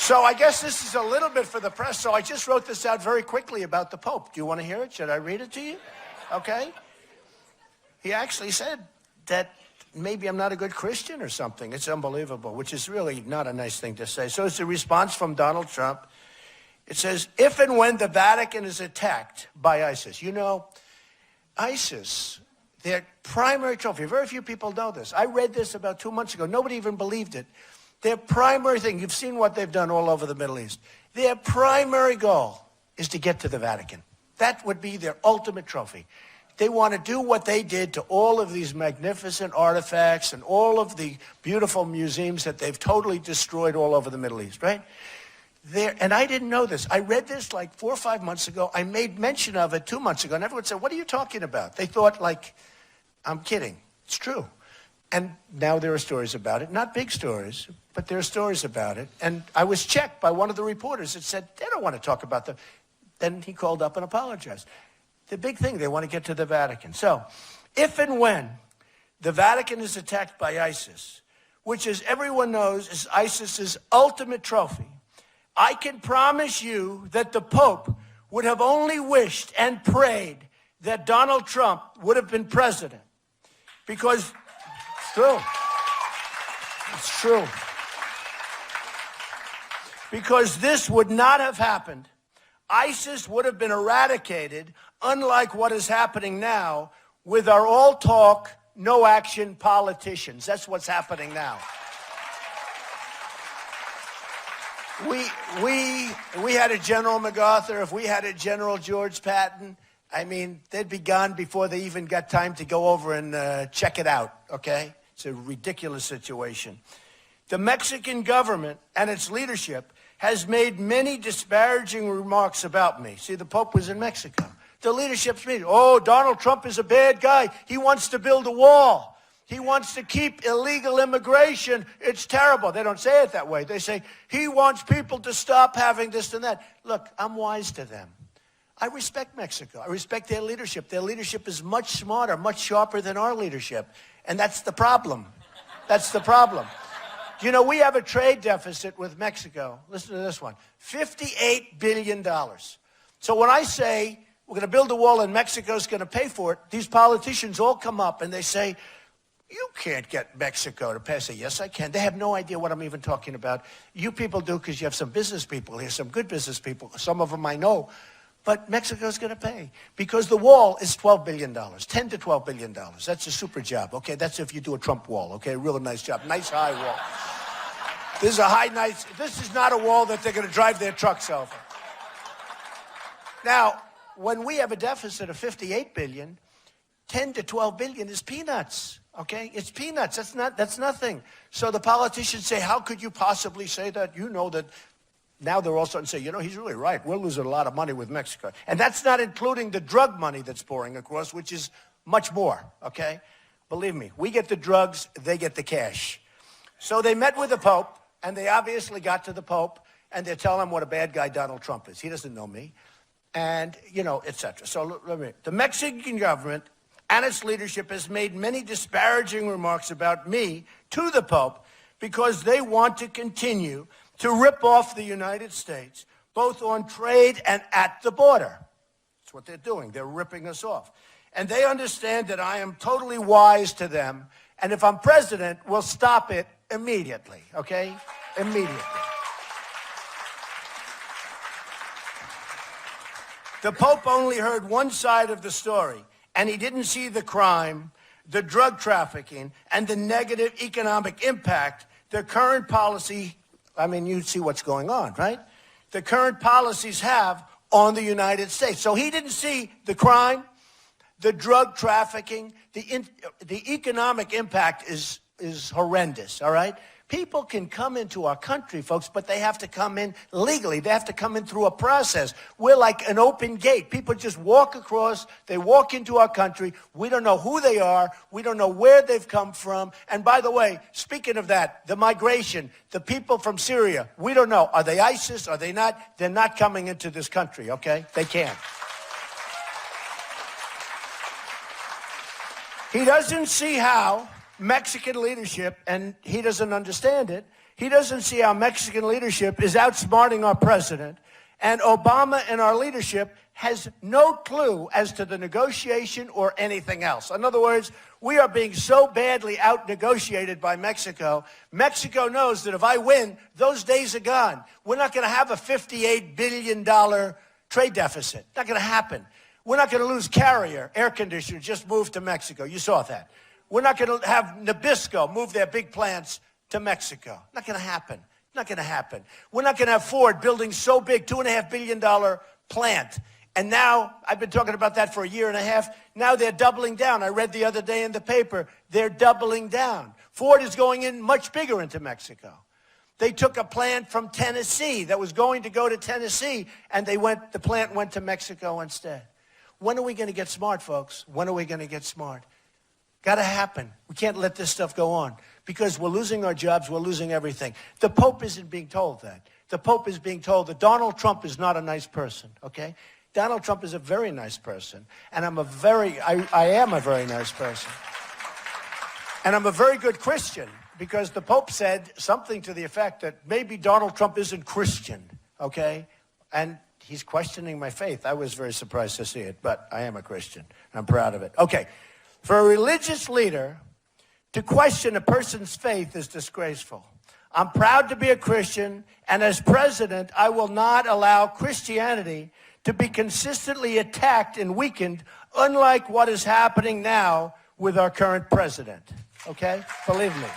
So I guess this is a little bit for the press. So I just wrote this out very quickly about the Pope. Do you want to hear it? Should I read it to you? Okay. He actually said that maybe I'm not a good Christian or something. It's unbelievable, which is really not a nice thing to say. So it's a response from Donald Trump. It says, if and when the Vatican is attacked by ISIS. You know, ISIS, their primary trophy, very few people know this. I read this about 2 months ago. Nobody even believed it. Their primary thing, you've seen what they've done all over the Middle East. Their primary goal is to get to the Vatican. That would be their ultimate trophy. They want to do what they did to all of these magnificent artifacts and all of the beautiful museums that they've totally destroyed all over the Middle East, right? And I didn't know this. I read this like 4 or 5 months ago. I made mention of it 2 months ago, and everyone said, what are you talking about? They thought, like, I'm kidding. It's true. And now there are stories about it. Not big stories, but there are stories about it. And I was checked by one of the reporters that said, they don't want to talk about them. Then he called up and apologized. The big thing, they want to get to the Vatican. So, if and when the Vatican is attacked by ISIS, which, as everyone knows, is ISIS's ultimate trophy, I can promise you that the Pope would have only wished and prayed that Donald Trump would have been president. Because it's true. It's true. Because this would not have happened. ISIS would have been eradicated, unlike what is happening now with our all talk, no action politicians. That's what's happening now. We had a General MacArthur. If we had a General George Patton, I mean, they'd be gone before they even got time to go over and check it out, okay? It's a ridiculous situation. The Mexican government and its leadership has made many disparaging remarks about me. See, the Pope was in Mexico. The leadership's meeting. Oh, Donald Trump is a bad guy. He wants to build a wall. He wants to keep illegal immigration. It's terrible. They don't say it that way. They say, he wants people to stop having this and that. Look, I'm wise to them. I respect Mexico. I respect their leadership. Their leadership is much smarter, much sharper than our leadership. And that's the problem. That's the problem. You know, we have a trade deficit with Mexico. Listen to this one. $58 billion. So when I say we're going to build a wall and Mexico's going to pay for it, these politicians all come up and they say, you can't get Mexico to pay. I say, yes, I can. They have no idea what I'm even talking about. You people do because you have some business people here, some good business people. Some of them I know. But Mexico's going to pay because the wall is $12 billion, $10 to $12 billion. That's a super job, okay? That's if you do a Trump wall, okay? A real nice job, nice high wall. This is this is not a wall that they're going to drive their trucks over. Now, when we have a deficit of $58 billion, 10 to 12 billion is peanuts, okay? It's peanuts, that's nothing. So the politicians say, how could you possibly say that? You know that. Now they're all starting to say, you know, he's really right. We're losing a lot of money with Mexico. And that's not including the drug money that's pouring across, which is much more, okay? Believe me, we get the drugs, they get the cash. So they met with the Pope, and they obviously got to the Pope, and they're telling him what a bad guy Donald Trump is. He doesn't know me, and, you know, et cetera. So the Mexican government and its leadership has made many disparaging remarks about me to the Pope because they want to continue to rip off the United States, both on trade and at the border. That's what they're doing. They're ripping us off. And they understand that I am totally wise to them, and if I'm president, we'll stop it immediately, okay? Immediately. The Pope only heard one side of the story, and he didn't see the crime, the drug trafficking, and the negative economic impact the current policy, I mean, you see what's going on, right? The current policies have on the United States. So he didn't see the crime, the drug trafficking, the economic impact is horrendous, all right? People can come into our country, folks, but they have to come in legally. They have to come in through a process. We're like an open gate. People just walk across. They walk into our country. We don't know who they are. We don't know where they've come from. And by the way, speaking of that, the migration, the people from Syria, we don't know. Are they ISIS? Are they not? They're not coming into this country, okay? They can't. He doesn't see how Mexican leadership, and he doesn't understand it, He doesn't see how Mexican leadership is outsmarting our president, and Obama and our leadership has no clue as to the negotiation or anything else. In other words, we are being so badly out-negotiated by Mexico. Mexico knows that if I win, those days are gone. We're not going to have a $58 billion trade deficit. Not going to happen. We're not going to lose Carrier, air conditioners, just moved to Mexico. You saw that. We're not going to have Nabisco move their big plants to Mexico. Not going to happen. Not going to happen. We're not going to have Ford building so big, $2.5 billion plant. And now, I've been talking about that for a year and a half. Now they're doubling down. I read the other day in the paper, they're doubling down. Ford is going in much bigger into Mexico. They took a plant from Tennessee that was going to go to Tennessee, and the plant went to Mexico instead. When are we going to get smart, folks? When are we going to get smart? Got to happen. We can't let this stuff go on because we're losing our jobs, we're losing everything. The Pope isn't being told that. The Pope is being told that Donald Trump is not a nice person, okay? Donald Trump is a very nice person, and I am a very nice person. And I'm a very good Christian because the Pope said something to the effect that maybe Donald Trump isn't Christian, okay? And he's questioning my faith. I was very surprised to see it, but I am a Christian. I'm proud of it. Okay, for a religious leader to question a person's faith is disgraceful. I'm proud to be a Christian, and as president, I will not allow Christianity to be consistently attacked and weakened, unlike what is happening now with our current president. Okay? Believe me.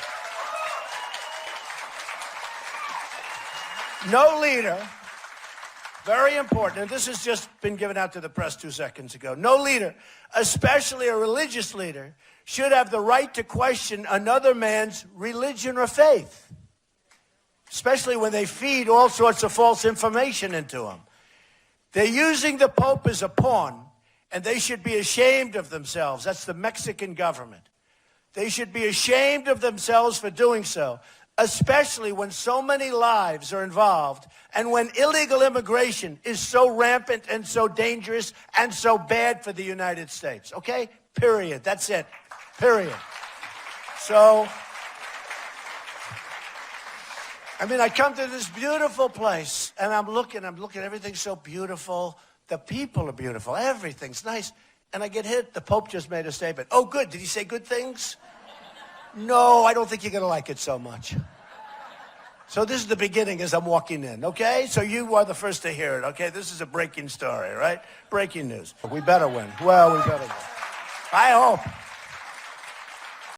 No leader, very important, and this has just been given out to the press 2 seconds ago. No leader, especially a religious leader, should have the right to question another man's religion or faith, especially when they feed all sorts of false information into them. They're using the Pope as a pawn, and they should be ashamed of themselves. That's the Mexican government. They should be ashamed of themselves for doing so, especially when so many lives are involved and when illegal immigration is so rampant and so dangerous and so bad for the United States. Okay? Period. That's it. Period. So, I mean, I come to this beautiful place, and I'm looking, everything's so beautiful. The people are beautiful. Everything's nice. And I get hit. The Pope just made a statement. Oh, good. Did he say good things? No, I don't think you're going to like it so much. So this is the beginning as I'm walking in, okay? So you are the first to hear it, okay? This is a breaking story, right? Breaking news. We better win. Well, we better win. I hope.